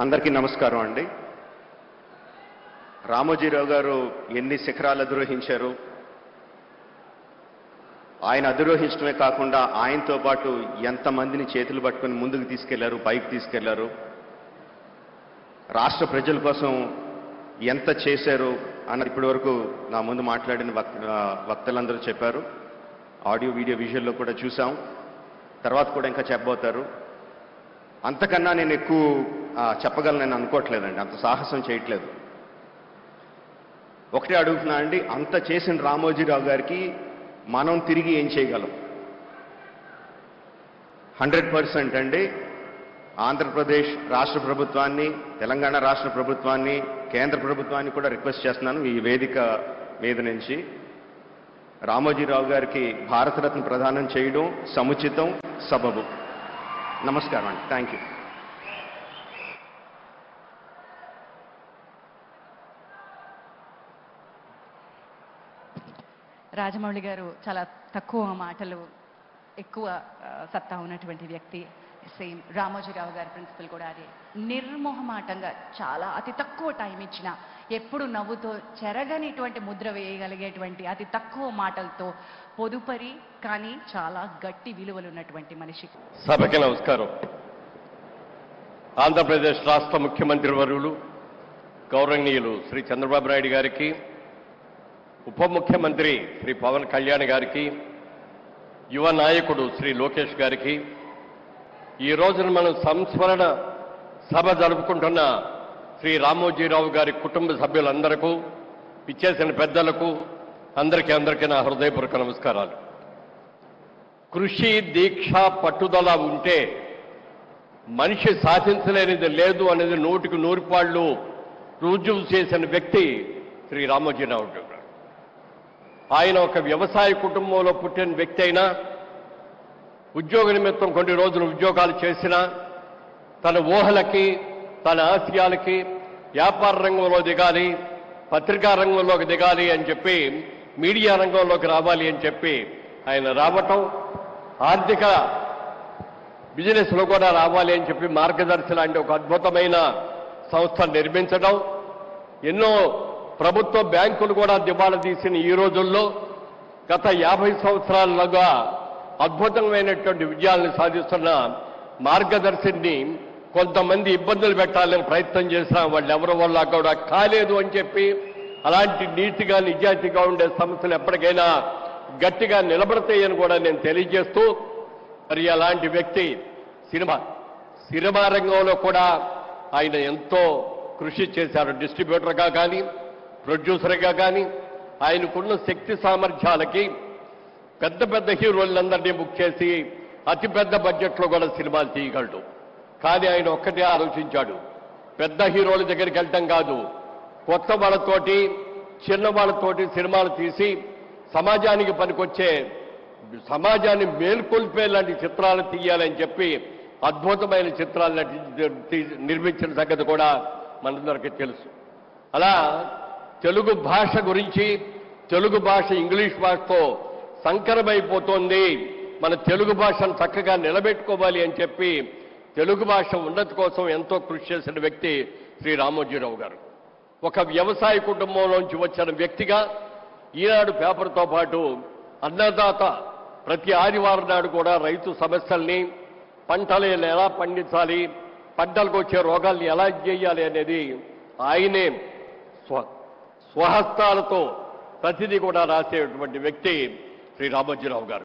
అందరికీ నమస్కారం అండి. రామోజీరావు గారు ఎన్ని శిఖరాలు అధిరోహించారు, ఆయన అధిరోహించడమే కాకుండా ఆయనతో పాటు ఎంతమందిని చేతులు పట్టుకొని ముందుకు తీసుకెళ్లారు, పైకి తీసుకెళ్లారు, రాష్ట్ర ప్రజల కోసం ఎంత చేశారు అన్నది ఇప్పటి వరకు నా ముందు మాట్లాడిన వక్తలందరూ చెప్పారు. ఆడియో వీడియో విజువల్లో కూడా చూసాం, తర్వాత కూడా ఇంకా చెప్పబోతారు. అంతకన్నా నేను ఎక్కువ చెప్పగలను అనుకోవట్లేదండి, అంత సాహసం చేయట్లేదు. ఒకటే అడుగుతున్నా అండి, అంత చేసిన రామోజీరావు గారికి మనం తిరిగి ఏం చేయగలం? 100% అండి. ఆంధ్రప్రదేశ్ రాష్ట్ర ప్రభుత్వాన్ని, తెలంగాణ రాష్ట్ర ప్రభుత్వాన్ని, కేంద్ర ప్రభుత్వాన్ని కూడా రిక్వెస్ట్ చేస్తున్నాను ఈ వేదిక మీద నుంచి, రామోజీరావు గారికి భారతరత్న ప్రదానం చేయడం సముచితం, సబబు. నమస్కారం అండి. Thank you. రాజమౌళి గారు చాలా తక్కువ మాటలు, ఎక్కువ సత్తా ఉన్నటువంటి వ్యక్తి. సేమ్ రామోజీరావు గారి ప్రిన్సిపల్ కూడా అదే. నిర్మోహమాటంగా చాలా అతి తక్కువ టైం ఇచ్చిన, ఎప్పుడు నవ్వుతో చెరగనిటువంటి ముద్ర వేయగలిగేటువంటి అతి తక్కువ మాటలతో పొదుపరి కానీ చాలా గట్టి విలువలు ఉన్నటువంటి మనిషి. సభకి నమస్కారం. ఆంధ్రప్రదేశ్ రాష్ట్ర ముఖ్యమంత్రి వర్యులు గౌరవనీయులు శ్రీ చంద్రబాబు నాయుడు గారికి, ఉప ముఖ్యమంత్రి శ్రీ పవన్ కళ్యాణ్ గారికి, యువ నాయకుడు శ్రీ లోకేష్ గారికి, ఈ రోజున మనం సంస్మరణ సభ జరుపుకుంటున్న శ్రీ రామోజీరావు గారి కుటుంబ సభ్యులందరికీ, ఇచ్చేసిన పెద్దలకు అందరికీ నా హృదయపూర్వక నమస్కారాలు. కృషి, దీక్ష, పట్టుదల ఉంటే మనిషి సాధించలేనిది లేదు అనేది 100కి 100 పాళ్ళు రుజువు చేసిన వ్యక్తి శ్రీ రామోజీరావు గారు. ఆయన ఒక వ్యవసాయ కుటుంబంలో పుట్టిన వ్యక్తి అయినా, ఉద్యోగ నిమిత్తం కొన్ని రోజులు ఉద్యోగాలు చేసినా, తన ఊహలకి, తన ఆశయాలకి వ్యాపార రంగంలో దిగాలి, పత్రికా రంగంలోకి దిగాలి అని చెప్పి, మీడియా రంగంలోకి రావాలి అని చెప్పి ఆయన రావటం, ఆర్థిక బిజినెస్లో కూడా రావాలి అని చెప్పి మార్గదర్శి లాంటి ఒక అద్భుతమైన సంస్థ నిర్మించడం, ఎన్నో ప్రభుత్వ బ్యాంకులు కూడా దివాళా తీసిన ఈ రోజుల్లో గత 50 సంవత్సరాలుగా అద్భుతమైనటువంటి విజయాలను సాధిస్తున్న మార్గదర్శిని కొంతమంది ఇబ్బందులు పెట్టాలని ప్రయత్నం చేసినా వాళ్ళు ఎవరి వల్ల కూడా కాలేదు అని చెప్పి, అలాంటి నీతిగా నిజాయితీగా ఉండే సంస్థలు ఎప్పటికైనా గట్టిగా నిలబడతాయని కూడా నేను తెలియజేస్తూ, మరి అలాంటి వ్యక్తి సినిమా రంగంలో కూడా ఆయన ఎంతో కృషి చేశారు. డిస్ట్రిబ్యూటర్గా కానీ, ప్రొడ్యూసర్గా కానీ ఆయనకున్న శక్తి సామర్థ్యాలకి పెద్ద పెద్ద హీరోలందరినీ బుక్ చేసి అతిపెద్ద బడ్జెట్లో కూడా సినిమాలు తీయగలడు. కానీ ఆయన ఒక్కటే ఆలోచించాడు, పెద్ద హీరోల దగ్గరికి వెళ్ళటం కాదు, కొత్త వాళ్ళతోటి, చిన్న వాళ్ళతోటి సినిమాలు తీసి సమాజానికి పనికొచ్చే, సమాజాన్ని మేల్కొల్పే లాంటి చిత్రాలు తీయాలని చెప్పి అద్భుతమైన చిత్రాలు నిర్మించిన సంగతి కూడా మనందరికీ తెలుసు. అలా తెలుగు భాష గురించి, తెలుగు భాష ఇంగ్లీష్ భాషతో సంకరమైపోతోంది, మన తెలుగు భాషను చక్కగా నిలబెట్టుకోవాలి అని చెప్పి తెలుగు భాష ఉన్నతి కోసం ఎంతో కృషి చేసిన వ్యక్తి శ్రీ రామోజీరావు గారు. ఒక వ్యవసాయ కుటుంబంలోంచి వచ్చిన వ్యక్తిగా ఈనాడు పేపర్తో పాటు అన్నదాత ప్రతి ఆదివారం నాడు కూడా రైతు సమస్యల్ని, పంటలు ఎలా పండించాలి, పంటలకు వచ్చే రోగాల్ని ఎలా చేయాలి అనేది ఆయనే స్వహస్తాలతో ప్రతిదీ కూడా రాసేటువంటి వ్యక్తి శ్రీ రామోజీరావు గారు.